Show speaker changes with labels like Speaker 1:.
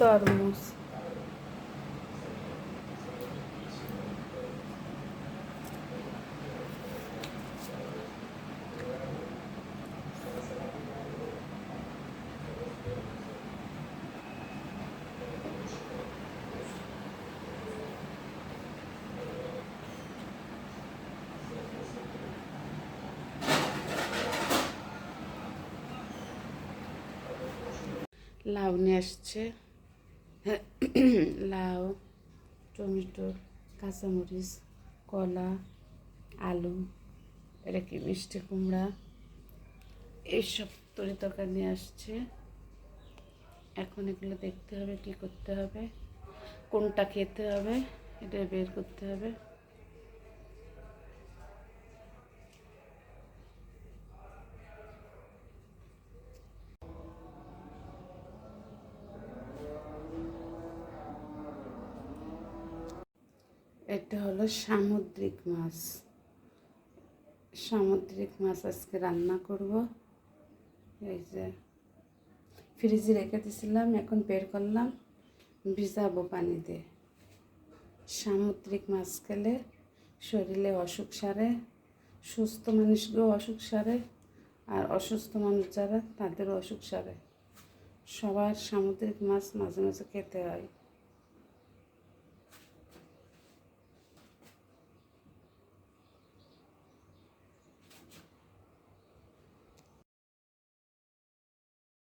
Speaker 1: তরমুজ। লাউ নিয়ে আসছে, লাউ, টমেটো, কাঁচামরিচ, কলা, আলু, এটা কি মিষ্টি কুমড়া, এইসব তরি তরকারি নিয়ে আসছে। এখন এগুলো দেখতে হবে, কী করতে হবে, কোনটা খেতে হবে, এটা বের করতে হবে। এটা হলো সামুদ্রিক মাছ। সামুদ্রিক মাছ আজকে রান্না করব। এই যে ফ্রিজে রেখে দিয়েছিলাম, এখন বের করলাম, ভিজাবো পানিতে। সামুদ্রিক মাছ খেলে শরীরে অসুখ সারে, সুস্থ মানুষকেও অসুখ সারে, আর অসুস্থ মানুষ যারা তাদেরও অসুখ সারে। সবার সামুদ্রিক মাছ মাঝে মাঝে খেতে হয়।